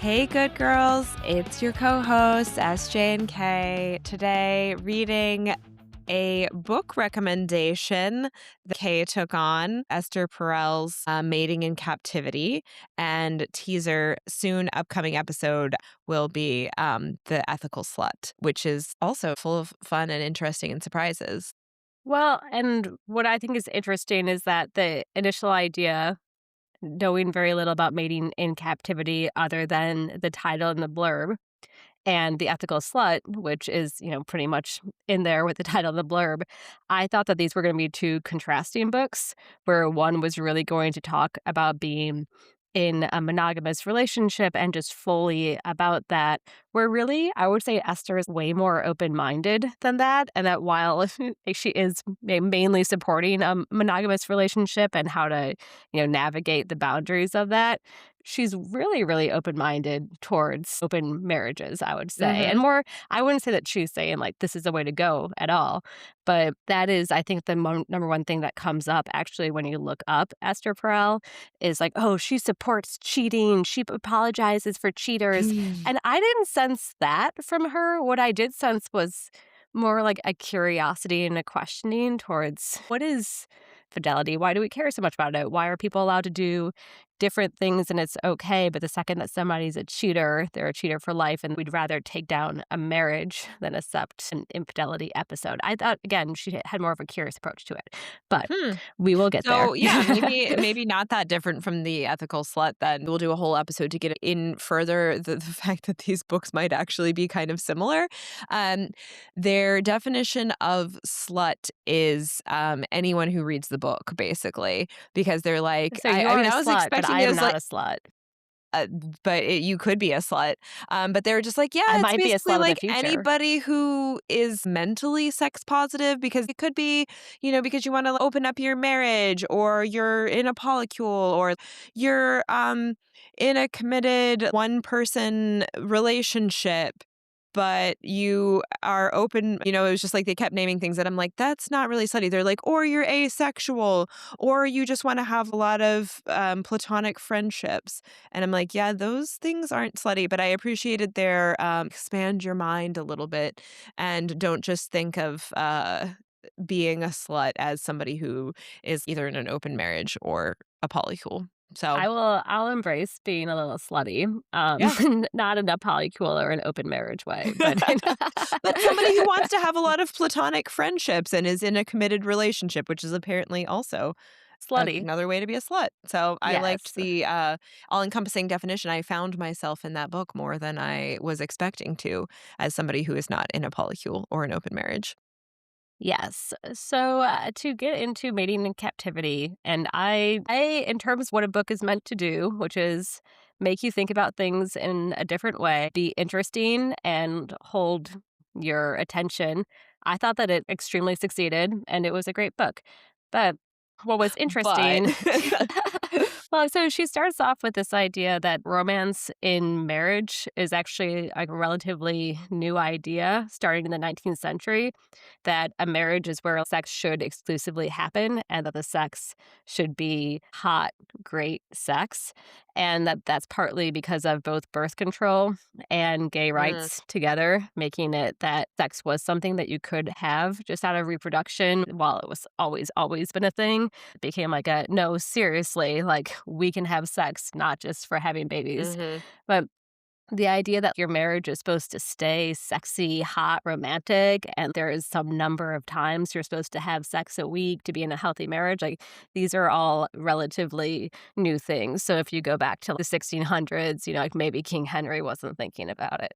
Hey, good girls. It's your co-host, SJ and K. Today, reading a book recommendation that Kay took on, Esther Perel's Mating in Captivity, and teaser soon upcoming episode will be The Ethical Slut, which is also full of fun and interesting and surprises. Well, and what I think is interesting is that the initial idea, knowing very little about mating in captivity other than the title and the blurb, and The Ethical Slut, which is, pretty much in there with the title and the blurb, I thought that these were going to be two contrasting books, where one was really going to talk about being in a monogamous relationship and just fully about that, where really I would say Esther is way more open-minded than that, and that while she is mainly supporting a monogamous relationship and how to, navigate the boundaries of that, she's really, really open-minded towards open marriages, I would say. And Mm-hmm. more, I wouldn't say that she's saying, like, this is the way to go at all. But that is, I think, the number one thing that comes up actually when you look up Esther Perel is like, oh, she supports cheating. She apologizes for cheaters. And I didn't sense that from her. What I did sense was more like a curiosity and a questioning towards what is fidelity? Why do we care so much about it? Why are people allowed to do different things and it's okay? But the second that somebody's a cheater, they're a cheater for life, and we'd rather take down a marriage than accept an infidelity episode. I thought, again, she had more of a curious approach to it, but Hmm. we will get there. So yeah, maybe not that different from The Ethical Slut. Then we'll do a whole episode to get in further the fact that these books might actually be kind of similar. Um, their definition of slut is anyone who reads the book, basically, because they're like, So I, you I are mean, a I was slut, but expecting I it am as not like. a slut. You could be a slut. But they were just like, I yeah, it's might be a basically slut in the like future. anybody who is mentally sex positive because it could be, because you want to open up your marriage or you're in a polycule or you're in a committed one person relationship. But you are open, it was just like they kept naming things that I'm like, that's not really slutty. They're like, or you're asexual, or you just want to have a lot of platonic friendships. And I'm like, yeah, those things aren't slutty, but I appreciated their expand your mind a little bit and don't just think of being a slut as somebody who is either in an open marriage or a polycule. So, I'll embrace being a little slutty, yeah. not in a polycule or an open marriage way, but But somebody who wants to have a lot of platonic friendships and is in a committed relationship, which is apparently also slutty. another way to be a slut. So I liked Yes. the all-encompassing definition. I found myself in that book more than I was expecting to as somebody who is not in a polycule or an open marriage. Yes. So to get into mating in captivity, and I, in terms of what a book is meant to do, which is make you think about things in a different way, be interesting, and hold your attention. I thought that it extremely succeeded, and it was a great book. But what was But interesting, well, so she starts off with this idea that romance in marriage is actually like a relatively new idea starting in the 19th century, that a marriage is where sex should exclusively happen and that the sex should be hot, great sex. And that's partly because of both birth control and gay Mm. rights together, making it that sex was something that you could have just out of reproduction while it was always been a thing. It became like a no, seriously, like we can have sex, not just for having babies. Mhm. But the idea that your marriage is supposed to stay sexy, hot, romantic, and there is some number of times you're supposed to have sex a week to be in a healthy marriage, like these are all relatively new things. So if you go back to the 1600s, like maybe King Henry wasn't thinking about it.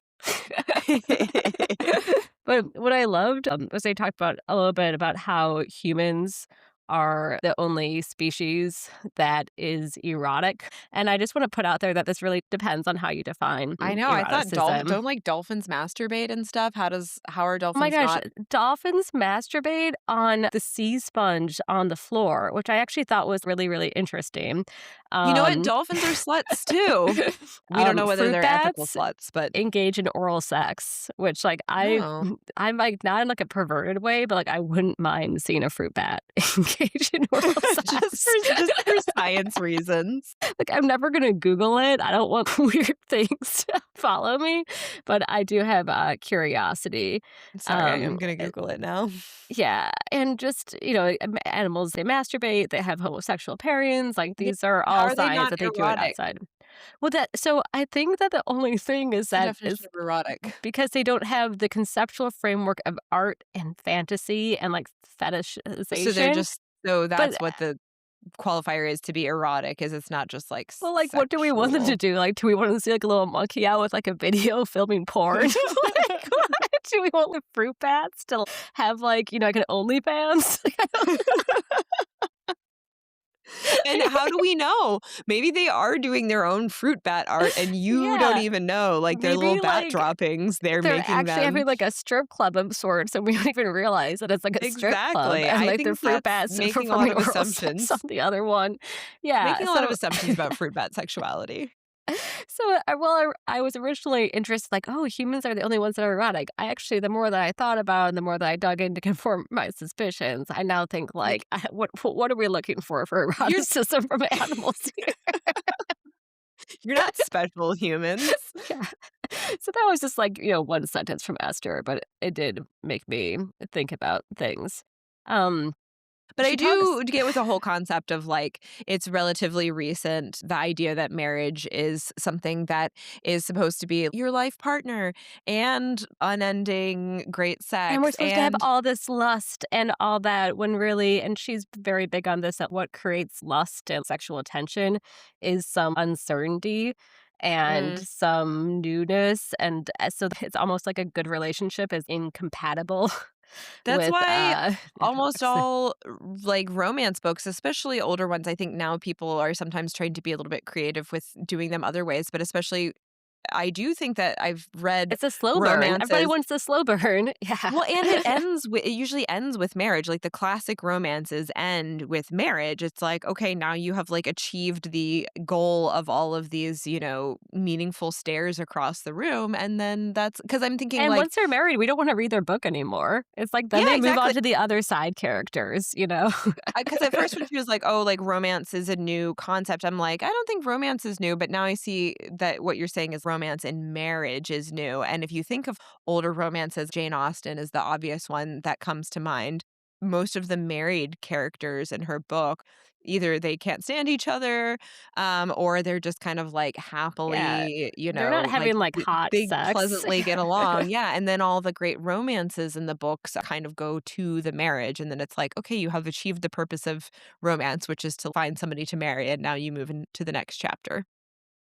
But what I loved was they talked about a little bit about how humans are the only species that is erotic. And I just want to put out there that this really depends on how you define I know, I thought eroticism. don't like dolphins masturbate and stuff? How are Oh my dolphins gosh, not. dolphins masturbate on the sea sponge on the floor, which I actually thought was really, really interesting. You know what? Um, Dolphins are sluts too. We don't know whether Fruit they're ethical bats sluts, but engage in oral sex, which I'm no. like not in like a perverted way, but like I wouldn't mind seeing a fruit bat engage in oral sex. just for science reasons. Like, I'm never gonna Google it. I don't want weird things to follow me, but I do have, curiosity. Sorry, I am Um, gonna eh Google it now. yeah, and just, animals, they masturbate, they have homosexual pairings, like, Yeah. these are How all are they signs not that they do it erotic? outside. Well, I think that the only thing is What's the that definition is of erotic? because they don't have the conceptual framework of art and fantasy and, like, So they're fetishization, just so but that's what the qualifier is to be erotic, is it's not just, like, well, like, what do we want them to sexual. do? Like, do we want to see, like, a little monkey out with, like, a video filming porn? Like, what? Do we want the fruit bats to have, like, like, an OnlyFans? Like, I don't And how do we know? Maybe they are doing their own fruit bat art and you don't yeah, even know, like, their little maybe, bat like, droppings, they're they're making actually them. having, like, a strip club of sorts, and we don't even realize that it's, like, a strip club, Exactly. and, I like, the think fruit that's bats are making a lot performing of oral sex on assumptions. the other one. Yeah, Making a lot of assumptions about fruit bat sexuality. I was originally interested, like, oh, humans are the only ones that are erotic. I actually, the more that I thought about and the more that I dug in to confirm my suspicions, I now think, Like, like, what are we looking for you're eroticism from animals here? you're not special humans. Yeah. So that was just like, one sentence from Esther, but it did make me think about things. Um, But I she talks do get with the whole concept of, like, it's relatively recent, the idea that marriage is something that is supposed to be your life partner and unending great And we're sex supposed to have and all this lust and all that when really and she's very big on this, that what creates lust and sexual attention is some uncertainty and mm, some newness, and, so it's almost like a good relationship is incompatible that's with, why almost eroticism. all, like, romance books, especially older ones, I think now people are sometimes trying to be a little bit creative with doing them other ways, but especially I do think that I've read It's a slow burn. Everybody romances. wants a slow burn. Yeah. Well, and it usually ends with marriage, like, the classic romances end with marriage. It's like, okay, now you have, like, achieved the goal of all of these, meaningful stares across the room, and then that's because 'cause I'm thinking, And like once they're married, we don't wanna read their book anymore. It's like then yeah, they move on exactly. to the other side characters, you know? Because at first when she was like, "Oh, like, romance is a new concept," I'm like, "I don't think romance is new," but now I see that what you're saying is romance in marriage is new, and if you think of older romances, Jane Austen is the obvious one that comes to mind. Most of the married characters in her book, either they can't stand each other, or they're just kind of, like, Yeah. happily, They're not like, having, like, hot they sex. pleasantly get along, yeah, and then all the great romances in the books kind of go to the marriage, and then it's like, okay, you have achieved the purpose of romance, which is to find somebody to marry, and now you move into the next chapter.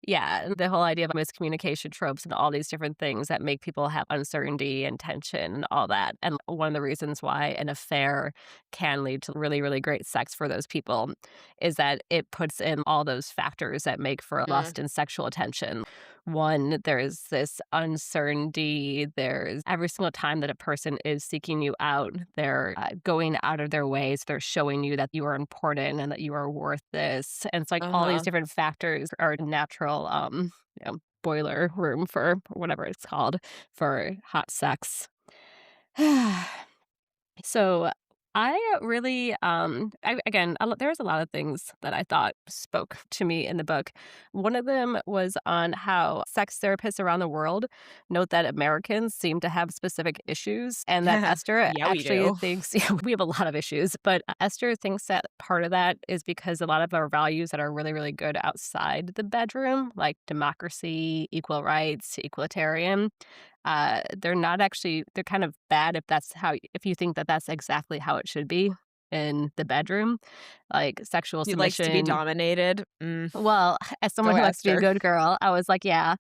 Yeah, and the whole idea of miscommunication tropes and all these different things that make people have uncertainty and tension and all that. And one of the reasons why an affair can lead to really, really great sex for those people is that it puts in all those factors that make for Mm, lust and sexual attention. One, there's this uncertainty. There's every single time that a person is seeking you out, they're going out of their ways. They're showing you that you are important and that you are worth this. And it's like all these uh-huh. different factors are natural, boiler room for whatever it's called for hot sex. So I really, again, there's a lot of things that I thought spoke to me in the book. One of them was on how sex therapists around the world note that Americans seem to have specific issues, and that Esther Yeah, we actually do. thinks, yeah, we have a lot of issues, but Esther thinks that part of that is because a lot of our values that are really, really good outside the bedroom, like democracy, equal rights, equalitarian, they're not actually they're kind of bad if you think that that's exactly how it should be in the bedroom, like sexual He likes to be submission. dominated. Well, as someone Go who likes to be a Esther. good girl, I was like, "Yeah."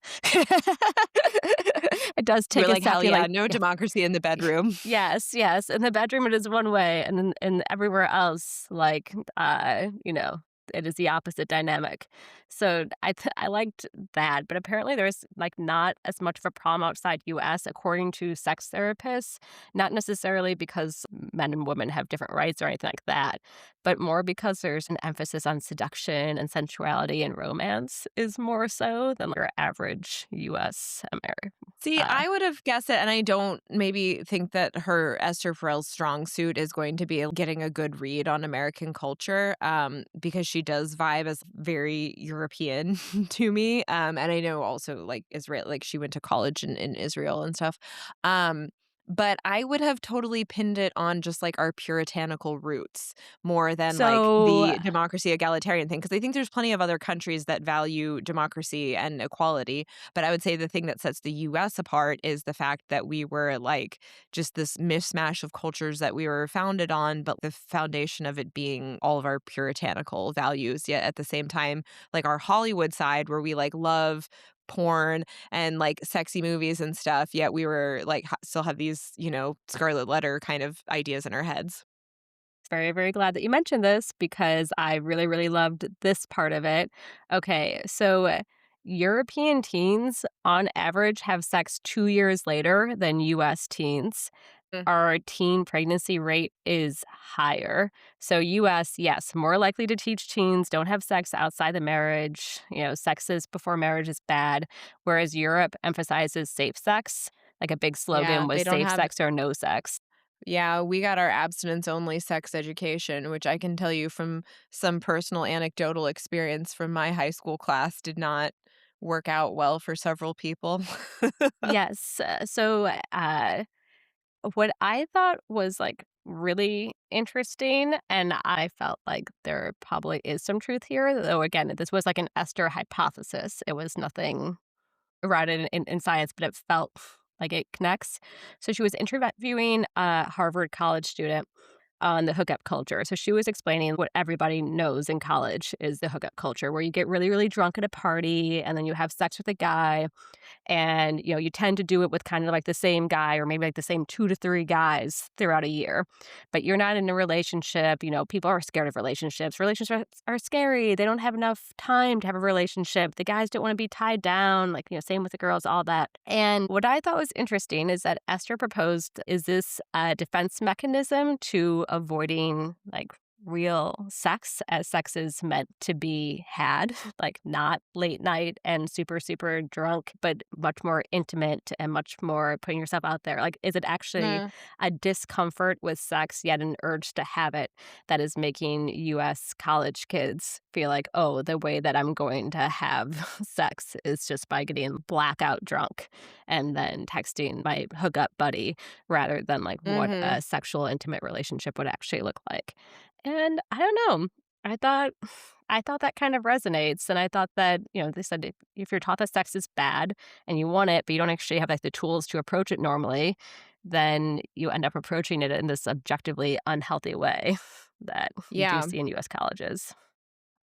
It does You take were a like, "Hell second, yeah, like no democracy in the bedroom." yes, yes, in the bedroom, it is one way, and everywhere else, like, it is the opposite dynamic. So I liked that, but apparently there's like not as much of a problem outside US according to sex therapists, not necessarily because men and women have different rights or anything like that, but more because there's an emphasis on seduction and sensuality and romance is more so than your average US American. See, I would have guessed it, and I don't maybe think that her Esther Perel's strong suit is going to be getting a good read on American culture, because she does vibe as very European to me, and I know also like Israel, like she went to college in Israel and stuff, but I would have totally pinned it on just like our puritanical roots more than like So the democracy egalitarian thing, because I think there's plenty of other countries that value democracy and equality, but I would say the thing that sets the US apart is the fact that we were like just this mishmash of cultures that we were founded on, but the foundation of it being all of our puritanical values. Yet at the same time, like our Hollywood side where we like love porn and like sexy movies and stuff, yet we were like still have these, Scarlet Letter kind of ideas in our heads. very, very glad that you mentioned this because I really, really loved this part of it. Okay, so European teens on average have sex 2 years later than US teens. Our teen pregnancy rate is higher. So, US, yes, more likely to teach teens don't have sex outside the marriage. Sex is before marriage is bad. Whereas Europe emphasizes safe sex. Like a big Yeah, slogan was they don't safe have sex or no sex. yeah, we got our abstinence-only sex education, which I can tell you from some personal anecdotal experience from my high school class did not work out well for several people. Yes. What I thought was like really interesting, and I felt like there probably is some truth here, though, again, this was like an Esther hypothesis. It was nothing rooted in science, but it felt like it connects. So she was interviewing a Harvard college student on the hookup culture. So she was explaining what everybody knows in college is the hookup culture, where you get really, really drunk at a party and then you have sex with a guy and you tend to do it with kind of like the same guy or maybe like the same 2 to 3 guys throughout a year, but you're not in a relationship. People are scared of relationships are scary. They don't have enough time to have a relationship. The guys don't want to be tied down, like same with the girls, all that. And what I thought was interesting is that Esther proposed, is this a defense mechanism to avoiding like real sex, as sex is meant to be had, like not late night and super, super drunk, but much more intimate and much more putting yourself out there? Like, is it actually Mm. a discomfort with sex, yet an urge to have it that is making US college kids feel like, oh, the way that I'm going to have sex is just by getting blackout drunk and then texting my hookup buddy rather than like what Mhm. a sexual intimate relationship would actually look like? And I don't know. I thought I thought that kind of resonates, and I thought that, they said if you're taught that sex is bad and you want it, but you don't actually have, like, the tools to approach it normally, then you end up approaching it in this objectively unhealthy way that you do Yeah. see in US colleges.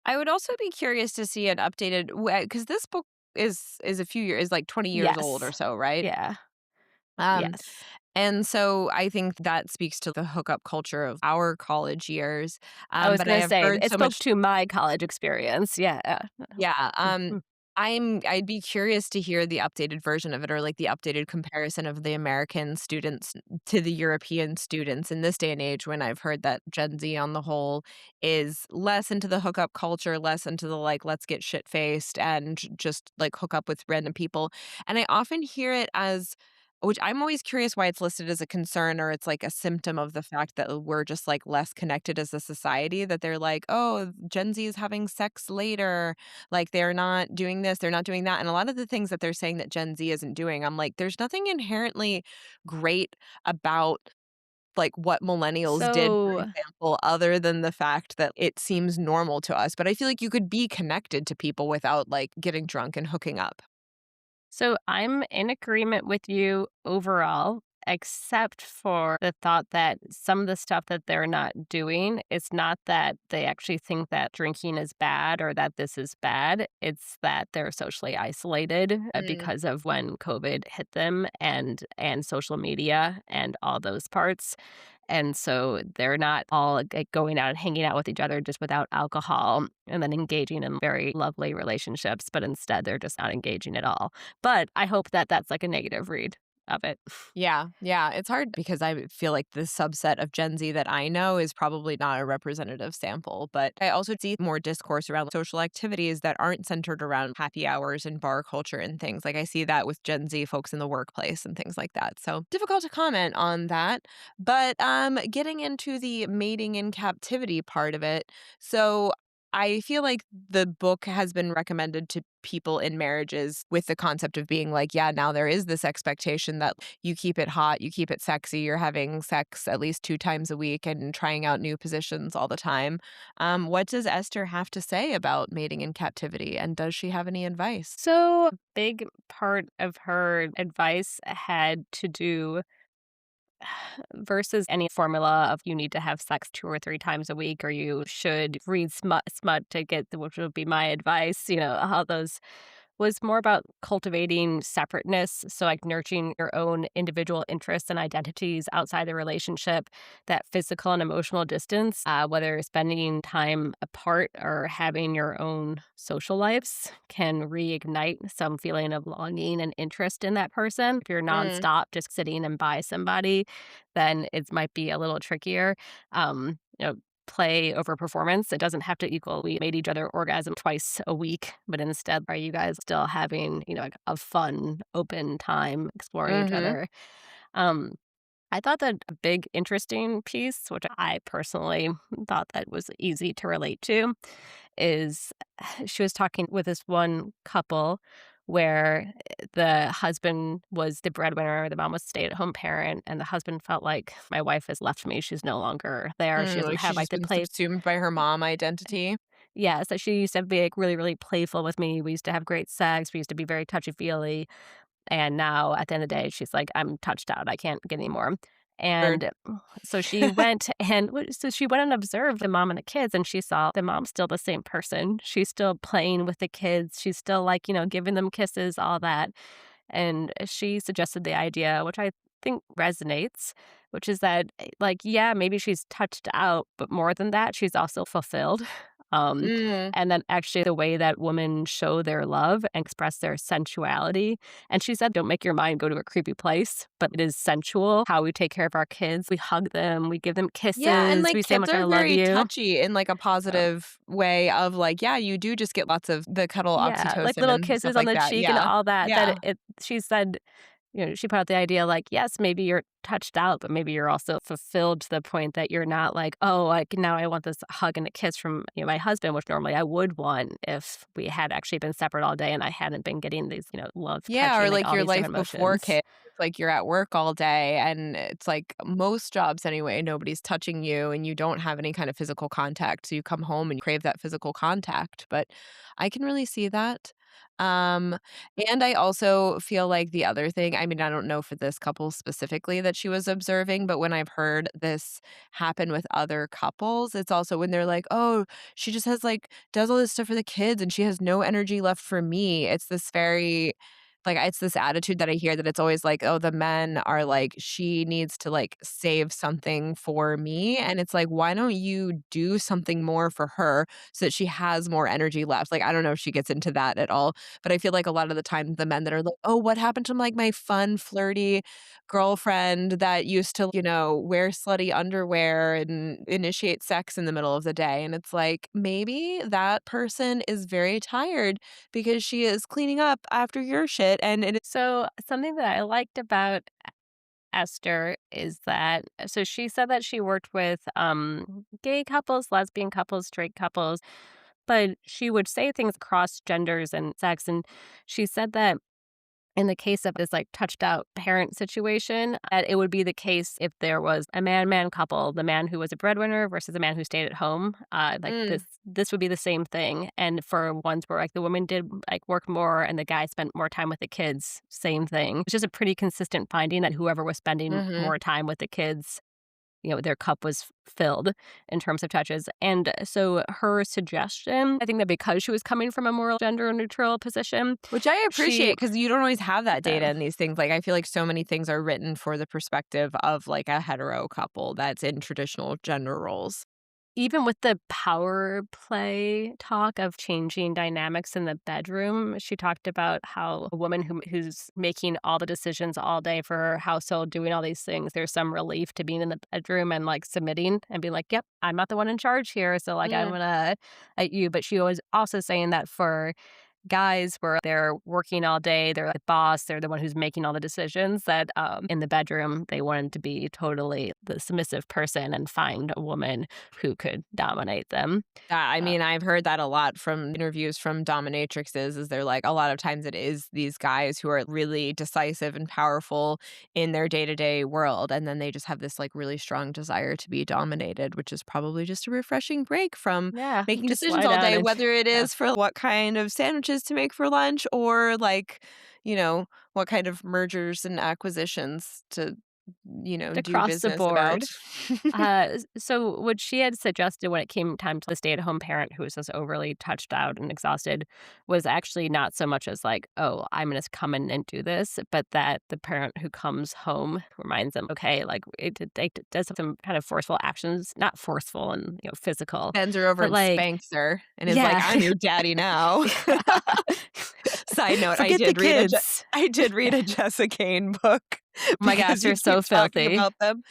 I would also be curious to see an updated because this book is a few years is like 20 years old or Yes. so, right? Yeah. Um, Yes. and so I think that speaks to the hookup culture of our college years. I was But I gonna have say, heard it so spoke much. to my college experience. Yeah. Yeah, Mhm. I'd be curious to hear the updated version of it or, like, the updated comparison of the American students to the European students in this day and age when I've heard that Gen Z on the whole is less into the hookup culture, less into the, like, let's get shit-faced and just, like, hook up with random people, and I often hear it as which I'm always curious why it's listed as a concern or it's, like, a symptom of the fact that we're just, like, less connected as a society, that they're like, "Oh, Gen Z is having sex later." Like, they're not doing this, they're not doing that, and a lot of the things that they're saying that Gen Z isn't doing, I'm like, there's nothing inherently great about, like, what millennials did, for So example, other than the fact that it seems normal to us, but I feel like you could be connected to people without, like, getting drunk and hooking up. So I'm in agreement with you overall. except for the thought that some of the stuff that they're not doing, it's not that they actually think that drinking is bad or that this is bad. It's that they're socially isolated Mm, because of when COVID hit them and social media and all those parts. And so they're not all like going out and hanging out with each other just without alcohol and then engaging in very lovely relationships, but instead they're just not engaging at all. But I hope that that's like a negative read of it. yeah, yeah, it's hard because I feel like the subset of Gen Z that I know is probably not a representative sample, but I also see more discourse around social activities that aren't centered around happy hours and bar culture and things. Like I see that with Gen Z folks in the workplace and things like that. So difficult to comment on that. But getting into the mating in captivity part of it. So I feel like the book has been recommended to people in marriages with the concept of being like, yeah, now there is this expectation that you keep it hot, you keep it sexy, you're having sex at least 2 times a week and trying out new positions all the time. What does Esther have to say about mating in captivity? And does she have any advice? So, a big part of her advice had to do versus any formula of you need to have sex 2 or 3 times a week, or you should read smut to get, which would be my advice, all those was more about cultivating separateness. So, like nurturing your own individual interests and identities outside the relationship, that physical and emotional distance, whether spending time apart or having your own social lives, can reignite some feeling of longing and interest in that person. If you're Mm, nonstop just sitting and by somebody, then it might be a little trickier. Play over performance. It doesn't have to equal we made each other orgasm twice a week, but instead, are you guys still having, like a fun, open time exploring each mm-hmm. other? Um, I thought that a big, interesting piece, which I personally thought that was easy to relate to, is she was talking with this one couple where the husband was the breadwinner, the mom was stay-at-home parent, and the husband felt like, "My wife has left me, she's no longer there, she doesn't Like have, she's like, just the been play." subsumed by her mom identity. Yeah, so she used to be, like, really, really playful with me, we used to have great sex, we used to be very touchy-feely, and now at the end of the day, she's like, "I'm touched out, I can't get any more." Or And so she went and so she went and observed the mom and the kids, and she saw the mom's still the same person. She's still playing with the kids. She's still, like, giving them kisses, all that. And she suggested the idea, which I think resonates, which is that, like, yeah, maybe she's touched out, but more than that, she's also fulfilled. Um, mm. and then actually the way that women show their love and express their sensuality. And she said, don't make your mind go to a creepy place, but it is sensual how we take care of our kids. We hug them, we give them Yeah, and, kisses, like, we say how kids much I are love very you. touchy in, like, a Uh, positive way of, like, yeah, you do just get lots of the cuddle yeah, like oxytocin little and stuff kisses on like the that. cheek and Yeah. all that, that Yeah. she said, she put out the idea like, yes, maybe you're touched out, but maybe you're also fulfilled to the point that you're not like, oh, like now I want this hug and a kiss from my husband, which normally I would want if we had actually been separate all day and I hadn't been getting these, love, Yeah, or, touching, like like, all your these life different before emotions. kids, it's like you're at work all day, and it's like most jobs anyway, nobody's touching you, and you don't have any kind of physical contact, so you come home and you crave that physical contact, but I can really see that. Um, and I also feel like the other thing I mean, I don't know for this couple specifically that she was observing, but when I've heard this happen with other couples, it's also when they're like, "Oh, she just has, like does all this stuff for the kids, and she has no energy left for me." It's this very like, it's this attitude that I hear that it's always like, "Oh, the men are like, she needs to, like, save something for me," and it's like, "Why don't you do something more for her so that she has more energy left?" Like, I don't know if she gets into that at all, but I feel like a lot of the time, the men that are like, "Oh, what happened to, like, my fun, flirty girlfriend that used to, wear slutty underwear and initiate sex in the middle of the day?" And it's like, maybe that person is very tired because she is cleaning up after your shit, and it So something that I liked about Esther is that so she said that she worked with gay couples, lesbian couples, straight couples, but she would say things across genders and sex, and she said that in the case of this, like, touched out parent situation, that it would be the case if there was a man-man couple, the man who was a breadwinner versus the man who stayed at home, like, Mm, this would be the same thing, and for ones where, like, the woman did, like, work more and the guy spent more time with the kids, same thing. It's just a pretty consistent finding that whoever was spending mhm. more time with the kids, their cup was filled in terms of touches. And so her suggestion, I think that because she was coming from a more gender neutral position, Which I she appreciate because you don't always have that data um, in these things. Like, I feel like so many things are written for the perspective of, like, a hetero couple that's in traditional gender roles. even with the power play talk of changing dynamics in the bedroom, she talked about how a woman who's making all the decisions all day for her household, doing all these things, there's some relief to being in the bedroom and like submitting and being like, yep, I'm not the one in charge here. So like I'm Mm. gonna at you. But she was also saying that for guys where they're working all day, they're the boss, they're the one who's making all the decisions, that in the bedroom they wanted to be totally the submissive person and find a woman who could dominate them. I Uh, mean, I've heard that a lot from interviews from dominatrixes is they're like a lot of times it is these guys who are really decisive and powerful in their day-to-day world and then they just have this like really strong desire to be dominated, which is probably just a refreshing break from yeah, making just decisions lie all down day, and whether it yeah, is for what kind of sandwiches to make for lunch or like, what kind of mergers and acquisitions to, do across the business about. board. So what she had suggested when it came time to the stay-at-home parent who was just overly touched out and exhausted was actually not so much as like, "Oh, I'm gonna come in and do this," but that the parent who comes home reminds them, "Okay, like, it does some kind of forceful actions," not forceful and, physical, Bends her over but and like spanks her and is like, yeah. "I'm your daddy now." Yeah. Side note, Forget the kids. I did read a Jessa Kane book Oh my gosh, because they're you so keep talking filthy. about them.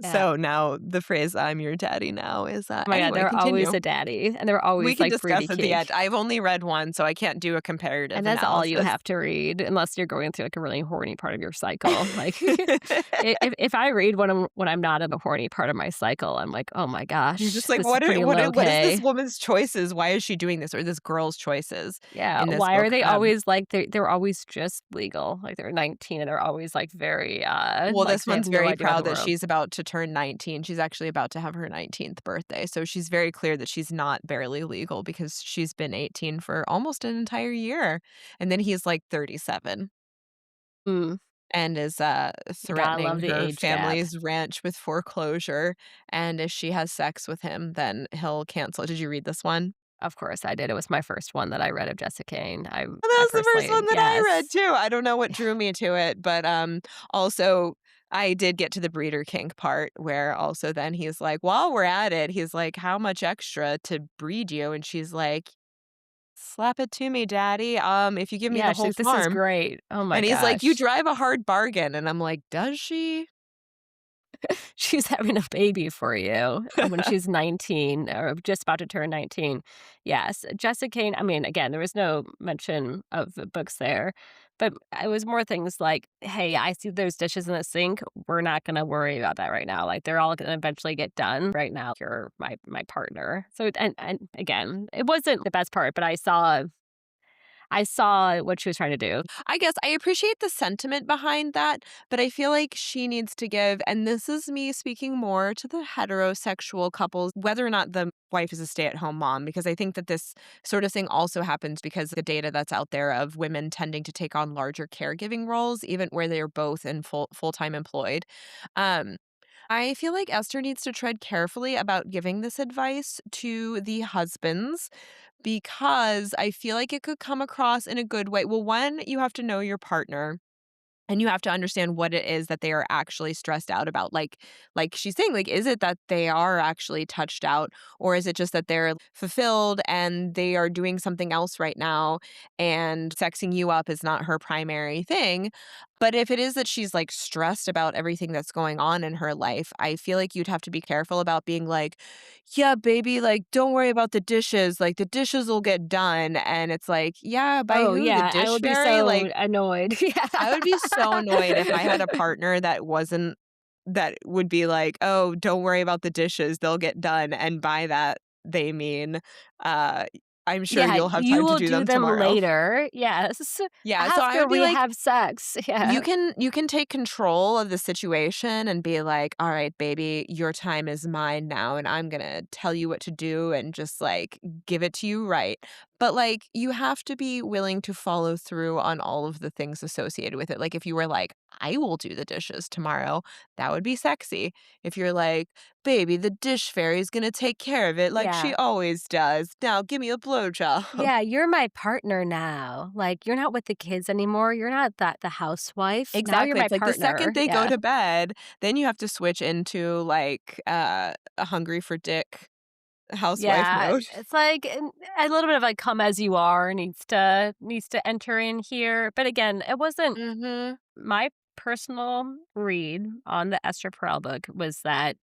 Yeah. So now the phrase "I'm your daddy now" is, Oh my god, anyway, they're always continue. a daddy, and they're We always, can like, fruity discuss at the end. cake. I've only read one, so I can't do a And comparative that's all you analysis. have to read unless you're going through, like, a really horny part of your cycle, like, I if I read when I'm not in the horny part of my cycle, I'm like, "Oh my You're gosh, just like, this is pretty low what is this K." woman's choices? Why is she doing this? Or this girl's choices Yeah, in this why are book? they always, like they're always just legal, like, they're 19 and they're always, like, very, Well, like, this they have one's no very idea about proud the that world. she's about to turn 19. She's actually about to have her 19th birthday, so she's very clear that she's not barely legal because she's been 18 for almost an entire year, and then he's, like, 37 Mm, and is, gotta threatening love the her age gap. family's ranch with foreclosure, and if she has sex with him, then he'll cancel. Did you read this one? Of course I did, it was my first one that I read of Jessica Kane. Well, that I was the first one personally that I read yes. too. I don't know what drew me to it, but, also, I did get to the breeder kink part where also then he's like, while we're at it, he's like, "How much extra to breed you?" And she's like, "Slap it to me, daddy, if you give me Yeah, the she's whole like, "This is farm." great." Oh my And he's like, "You gosh. drive a hard bargain." And I'm like, "Does she?" She's having a baby for you when she's 19 or just about to turn 19. Yes, Jessica Kane, I mean, again, there was no mention of the books there, but it was more things like, "Hey, I see those dishes in the sink. We're not gonna worry about that right now. Like, they're all gonna eventually get done. Right now, you're my partner." So, and again, it wasn't the best part, but I saw what she was trying to do. I guess I appreciate the sentiment behind that, but I feel like she needs to give, and this is me speaking more to the heterosexual couples, whether or not the wife is a stay at home mom, because I think that this sort of thing also happens because the data that's out there of women tending to take on larger caregiving roles, even where they're both in full time employed. Um, I feel like Esther needs to tread carefully about giving this advice to the husbands because I feel like it could come across in a good way. Well, one, you have to know your partner and you have to understand what it is that they are actually stressed out about. Like she's saying, like, is it that they are actually touched out, or is it just that they're fulfilled and they are doing something else right now and sexing you up is not her primary thing? But if it is that she's like stressed about everything that's going on in her life, I feel like you'd have to be careful about being like, yeah, baby, like, don't worry about the dishes. Like, the dishes will get done. And it's like, yeah, by Oh, who? The yeah, I dish would be fairy? so Like, annoyed. Yeah. I would be so annoyed if I had a partner that would be like, "Oh, don't worry about the dishes, they'll get done," and by that, they mean, uh, I'm sure Yeah, you'll have you time to will do do them them tomorrow. later, yes, Yeah, so I after would be we like, have sex, yeah. you can take control of the situation and be like, "All right, baby, your time is mine now, and I'm gonna tell you what to do and just, like, give it to you right." But, like, you have to be willing to follow through on all of the things associated with it. Like, if you were like, "I will do the dishes tomorrow," that would be sexy. If you're like, "Baby, the dish fairy's gonna take care of it like she Yeah. always does. Now give me a blowjob." Yeah, you're my partner now, like, you're not with the kids anymore, you're not the housewife, now you're Exactly, my it's like the second partner, they go yeah. to bed, then you have to switch into, like, a hungry for dick housewife Yeah, mode. it's like, a little bit of, like, come as you are needs to enter in here, but again, it wasn't Mhm. my personal read on the Esther Perel book was that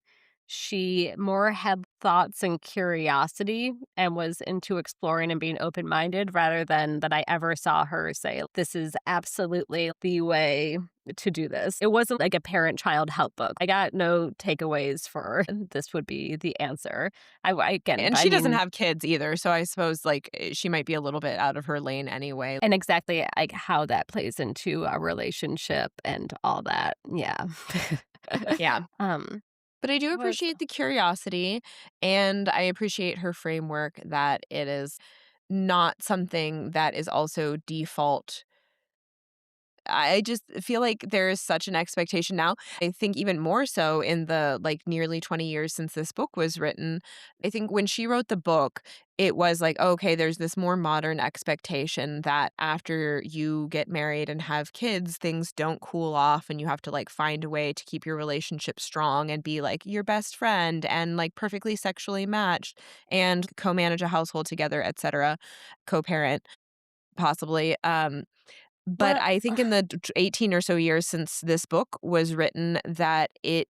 she more had thoughts and curiosity and was into exploring and being open-minded rather than that I ever saw her say, "This is absolutely the way to do this." It wasn't like a parent-child help book. I got no takeaways for this would be the answer. Again, And I she doesn't mean have kids either, so I suppose, like, she might be a little bit out of her lane anyway. and exactly, like, how that plays into a relationship and all that, yeah. Yeah. Um, But I do was appreciate the curiosity, and I appreciate her framework that it is not something that is also default. I just feel like there is such an expectation now. I think even more so in the, like, nearly 20 years since this book was written. I think when she wrote the book, it was like, okay, there's this more modern expectation that after you get married and have kids, things don't cool off and you have to, like, find a way to keep your relationship strong and be, like, your best friend and, like, perfectly sexually matched and co-manage a household together, etc., co-parent possibly. But what I think in the 18 or so years since this book was written that it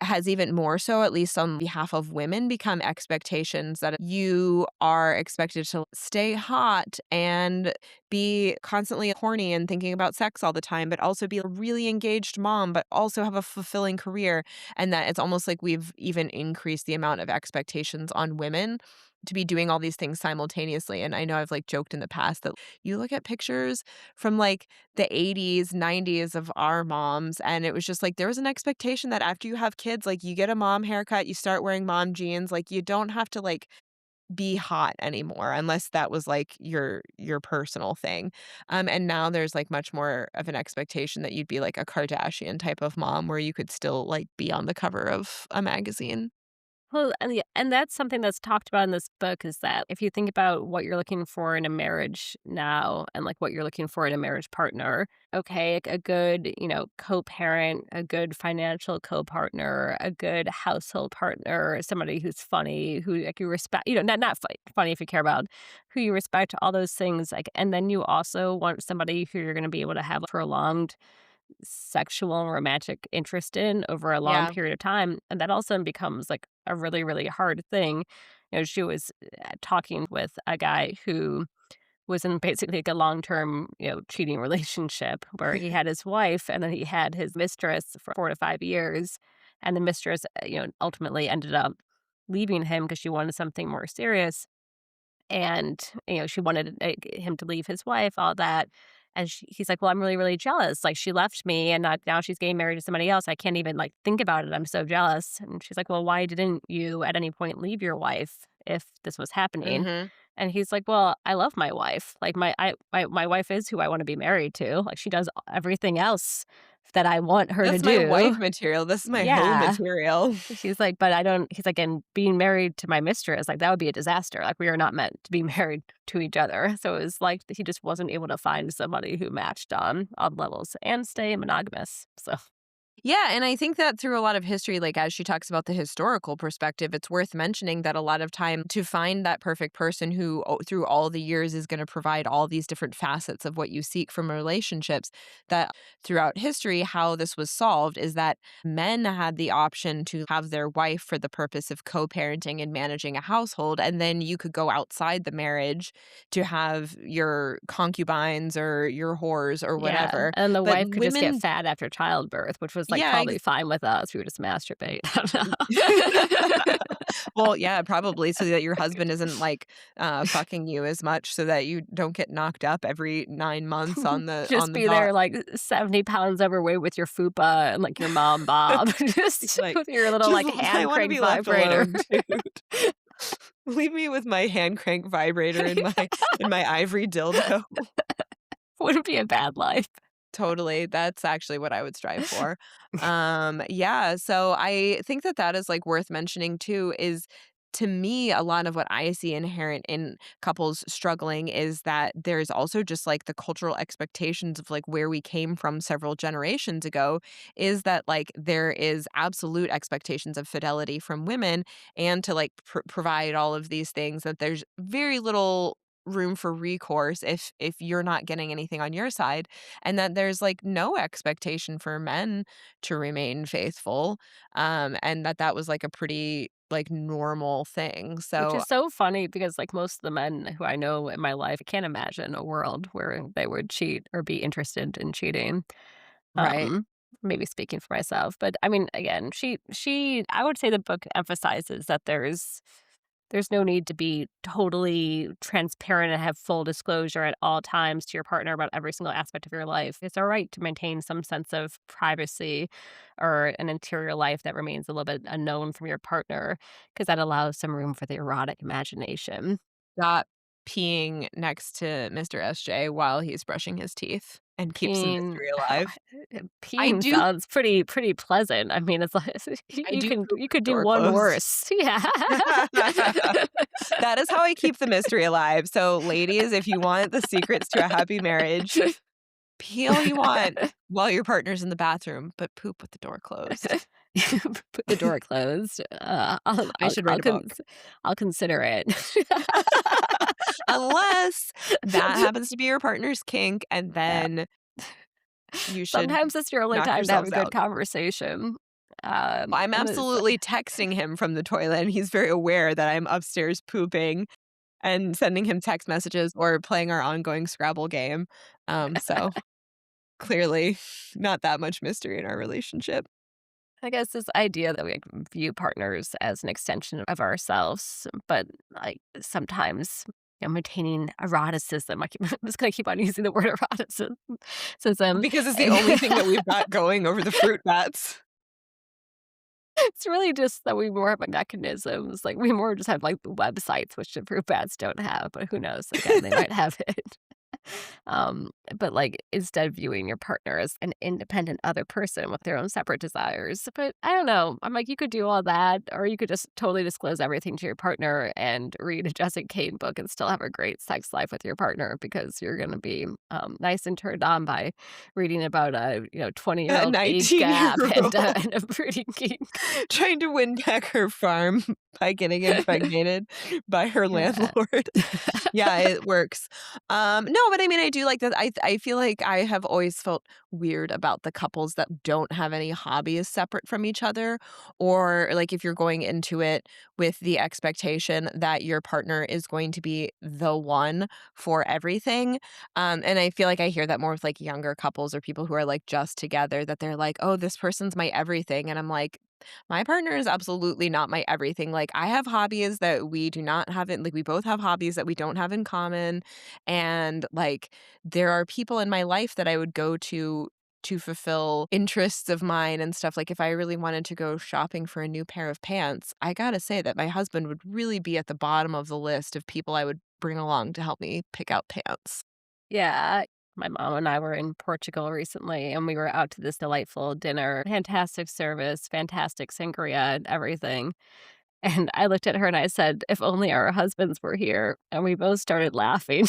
has even more so, at least on behalf of women, become expectations that you are expected to stay hot and be constantly horny and thinking about sex all the time, but also be a really engaged mom, but also have a fulfilling career. And that it's almost like we've even increased the amount of expectations on women to be doing all these things simultaneously. And I know I've, like, joked in the past that you look at pictures from, like, the 80s, 90s of our moms, and it was just like there was an expectation that after you have kids, like, you get a mom haircut, you start wearing mom jeans, like, you don't have to, like, be hot anymore unless that was, like, your personal thing. And now there's, like, much more of an expectation that you'd be like a Kardashian type of mom where you could still, like, be on the cover of a magazine. well, and yeah, and that's something that's talked about in this book is that if you think about what you're looking for in a marriage now and like what you're looking for in a marriage partner, okay, a good, co-parent, a good financial co-partner, a good household partner, somebody who's funny, who like you respect, funny if you care about, who you respect, all those things, like, and then you also want somebody who you're going to be able to have prolonged sexual and romantic interest in over a long Yeah. period of time, and that also becomes, like, a really, really hard thing. She was, talking with a guy who was in basically, like, a long-term, cheating relationship where he had his wife, and then he had his mistress for 4 to 5 years, and the mistress, ultimately ended up leaving him because she wanted something more serious. And, she wanted, him to leave his wife, all that, and he's like, "Well, I'm really, really jealous, like, she left me, and now she's getting married to somebody else, I can't even, like, think about it, I'm so jealous." And she's like, "Well, why didn't you at any point leave your wife if this was happening?" Mhm. And he's like, "Well, I love my wife, like, my wife is who I wanna be married to, like, she does everything else that I want her to That's my wife do." material, this is my hoe Yeah. material. She's like, "But I don't," he's like, "And being married to my mistress, like, that would be a disaster, like, we are not meant to be married to each other." So it was like he just wasn't able to find somebody who matched on levels and stay monogamous, so Yeah, and I think that through a lot of history, like, as she talks about the historical perspective, it's worth mentioning that a lot of time to find that perfect person who, through all the years, is going to provide all these different facets of what you seek from relationships, that throughout history, how this was solved is that men had the option to have their wife for the purpose of co-parenting and managing a household, and then you could go outside the marriage to have your concubines or your whores or yeah, whatever. and the But wife could just get women fat after childbirth, which was is, like, Yeah, probably fine with us. We would just masturbate. I don't know. well, yeah, probably so that your husband isn't, like, fucking you as much so that you don't get knocked up every 9 months Just on the be dot. there, like, 70 pounds overweight with your fupa and, like, your mom bob, just Like, with your little, "Just like, I hand wanna crank be left vibrator. alone, dude. Leave me with my hand crank vibrator and my ivory dildo." Wouldn't be a bad life. Totally, that's actually what I would strive for. Yeah, so I think that that is, like, worth mentioning too is, to me, a lot of what I see inherent in couples struggling is that there's also just, like, the cultural expectations of, like, where we came from several generations ago is that, like, there is absolute expectations of fidelity from women and to, like, provide all of these things that there's very little room for recourse if you're not getting anything on your side and that there's like no expectation for men to remain faithful and that that was like a pretty like normal thing Which so is so funny because, like, most of the men who I know in my life, I can't imagine a world where they would cheat or be interested in cheating. right. Maybe speaking for myself, but I mean, again, she I would say the book emphasizes that there's no need to be totally transparent and have full disclosure at all times to your partner about every single aspect of your life. It's all right to maintain some sense of privacy or an interior life that remains a little bit unknown from your partner, because that allows some room for the erotic imagination. Stop peeing next to Mr. SJ while he's brushing his teeth and keeps the Peeing mystery alive. I peeing do sounds pretty pleasant. I mean, it's like I do poop you with could the do door one closed. worse. Yeah. That is how I keep the mystery alive. So ladies, if you want the secrets to a happy marriage, pee all you want while your partner's in the bathroom, but poop with the door closed. Put the door closed. I should write a book. I'll consider it. Unless that happens to be your partner's kink, and Yeah. then you should Sometimes it's your only knock time to have a yourselves good out. conversation. I'm And it's absolutely texting him from the toilet, and he's very aware that I'm upstairs pooping and sending him text messages or playing our ongoing Scrabble game. So clearly not that much mystery in our relationship. I guess this idea that we like, view partners as an extension of ourselves, but like sometimes maintaining eroticism. I'm just gonna keep on using the word eroticism. Because it's the And only thing that we've got going over the fruit bats. it's really just that we more have like mechanisms. Like we more just have like websites, which the fruit bats don't have. But who knows? Again, they might have it. Um, but, like, instead viewing your partner as an independent other person with their own separate desires. But I don't know. I'm like, you could do all that, or you could just totally disclose everything to your partner and read a Jessica Cain book and still have a great sex life with your partner because you're gonna be, nice and turned on by reading about a, A 20-year-old age gap and, nineteen-year-old and a breeding kink. trying to win back her farm by getting impregnated by her Yeah. landlord. Yeah, it works. No, but I mean, I do like that. I feel like I have always felt weird about the couples that don't have any hobbies separate from each other, or like if you're going into it with the expectation that your partner is going to be the one for everything. And I feel like I hear that more with like younger couples or people who are like just together that they're like, oh, this person's my everything. And I'm like, my partner is absolutely not my everything. Like, I have hobbies that we do not have in like, we both have hobbies that we don't have in common, and, like, there are people in my life that I would go to fulfill interests of mine and stuff. Like, if I really wanted to go shopping for a new pair of pants, I gotta say that my husband would really be at the bottom of the list of people I would bring along to help me pick out pants. Yeah. My mom and I were in Portugal recently, and we were out to this delightful dinner. Fantastic service, fantastic sangria, and everything. And I looked at her and I said, "If only our husbands were here." And we both started laughing.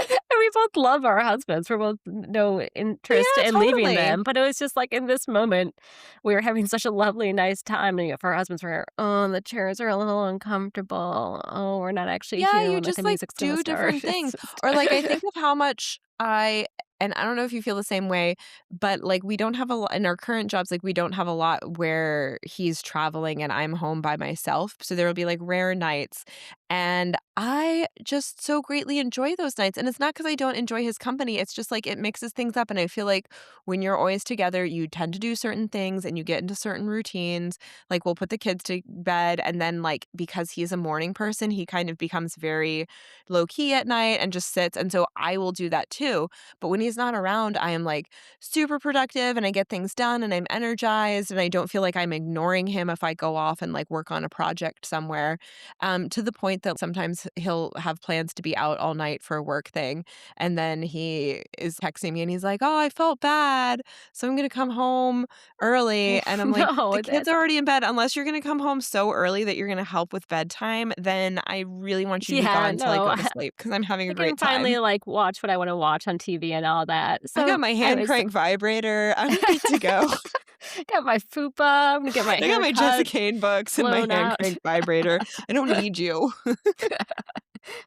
And we both love our husbands. We're both no interest Yeah, in leaving totally. them. But it was just like in this moment, we were having such a lovely, nice time. And if our husbands were, oh, the chairs are a little uncomfortable. Oh, we're not actually Yeah, here you when like just, the like, music's gonna do start. different It's things. just Or, like, I think of how much I and I don't know if you feel the same way, but, like, we don't have a lot in our current jobs, like, we don't have a lot where he's traveling and I'm home by myself, so there will be, like, rare nights, And I just so greatly enjoy those nights. And it's not because I don't enjoy his company. It's just like it mixes things up. And I feel like when you're always together, you tend to do certain things and you get into certain routines. Like we'll put the kids to bed. And then, like, because he's a morning person, he kind of becomes very low key at night and just sits. And so I will do that too. But when he's not around, I am like super productive and I get things done and I'm energized and I don't feel like I'm ignoring him if I go off and like work on a project somewhere, to the point that sometimes he'll have plans to be out all night for a work thing. And then he is texting me and he's like, "Oh, I felt bad. So I'm going to come home early." And I'm like, No, the kids are already in bed. Unless you're going to come home so early that you're going to help with bedtime, then I really want you to be yeah, gone until I no. go to sleep because I'm having a I can great time. finally, like, watch what I wanna watch on TV and all that. I got So, my hand anyways, crank vibrator. I'm good to go. got my fupa, I'm gonna get my I got hair my cut, Jessica Kane books and my blown hand out. crank vibrator. I don't need you.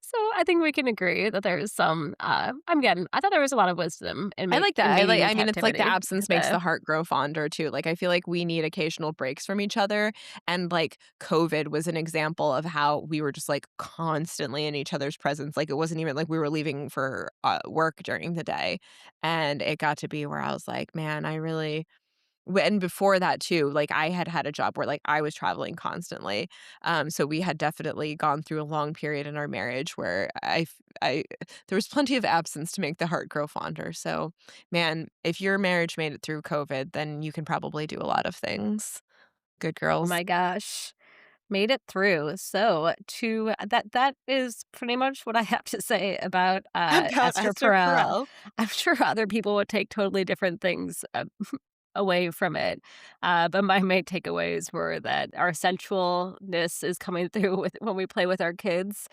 So, I think we can agree that there's some, I thought there was a lot of wisdom I like that. in mating in I mean, it's like the captivity. absence makes the heart grow fonder too. Like, I feel like we need occasional breaks from each other. And like COVID was an example of how we were just like constantly in each other's presence. Like, it wasn't even like we were leaving for work during the day. And it got to be where I was like, man, I really, and before that too, like I had had a job where like I was traveling constantly. So we had definitely gone through a long period in our marriage where I there was plenty of absence to make the heart grow fonder. So, man, if your marriage made it through COVID, then you can probably do a lot of things. Good Oh girls. my gosh. Made it through. So to that is pretty much what I have to say about, About Esther Esther Perel. Perel. I'm sure other people would take totally different things, away from it, but my main takeaways were that our sensualness is coming through with when we play with our kids.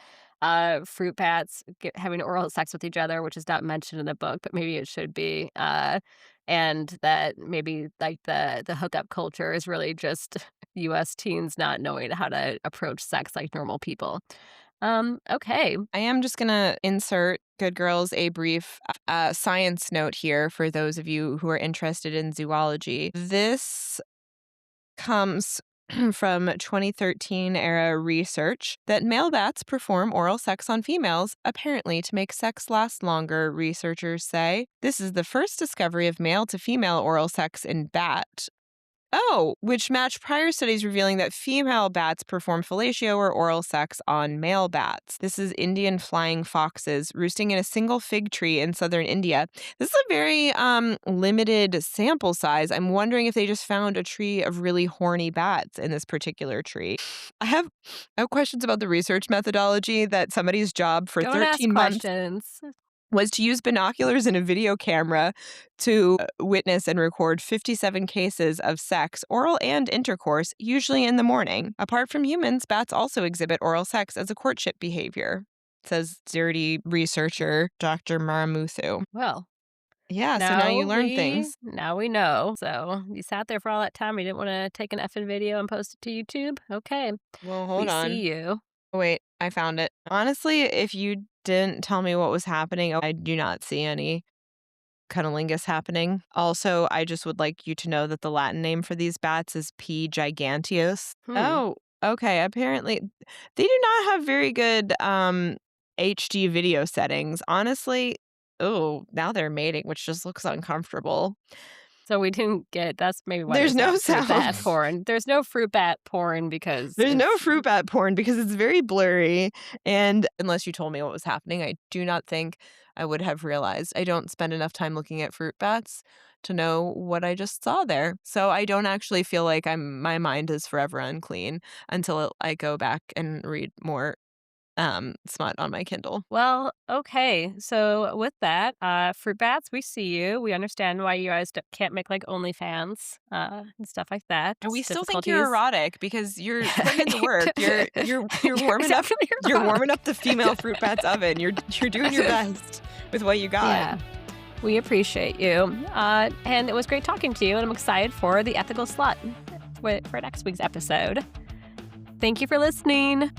Fruit bats, having oral sex with each other, which is not mentioned in the book, but maybe it should be, and that maybe, like, the hookup culture is really just US teens not knowing how to approach sex like normal people. Okay. I am just going to insert, good girls, a brief science note here for those of you who are interested in zoology. This comes from 2013 era research that male bats perform oral sex on females, apparently to make sex last longer, researchers say. This is the first discovery of male to female oral sex in bat. Oh, which match prior studies revealing that female bats perform fellatio or oral sex on male bats. This is Indian flying foxes roosting in a single fig tree in southern India. This is a very limited sample size. I'm wondering if they just found a tree of really horny bats in this particular tree. I have questions about the research methodology that somebody's job for Don't ask 13 months questions. was to use binoculars and a video camera to witness and record 57 cases of sex, oral and intercourse, usually in the morning. Apart from humans, bats also exhibit oral sex as a courtship behavior, says dirty researcher Dr. Maramuthu. Well, Yeah, so now you learn things. now we know. So, you sat there for all that time, you didn't wanna take an effing video and post it to YouTube? Okay. Well, We hold see on. you. Wait, I found it. Honestly, if you didn't tell me what was happening, I do not see any cunnilingus happening. Also, I just would like you to know that the Latin name for these bats is P. giganteus. Hmm. Oh, okay. Apparently, they do not have very good HD video settings. Honestly, oh, now they're mating, which just looks uncomfortable. So we didn't get that's maybe why There's there's no not fruit bat sound. porn. There's no fruit bat porn because There's no it's fruit bat porn because it's very blurry, and unless you told me what was happening, I do not think I would have realized. I don't spend enough time looking at fruit bats to know what I just saw there. So I don't actually feel like my mind is forever unclean until I go back and read more smut on my Kindle. well, okay. So with that, fruit bats, we see you. We understand why you guys can't make like OnlyFans, and stuff like that. And we still think you're Difficulties. erotic because you're putting in the work. You're You're warming up definitely you're warming erotic. up the female fruit bat's oven. You're doing your best with what you got. Yeah. We appreciate you. And it was great talking to you, and I'm excited for the ethical slut for next week's episode. Thank you for listening.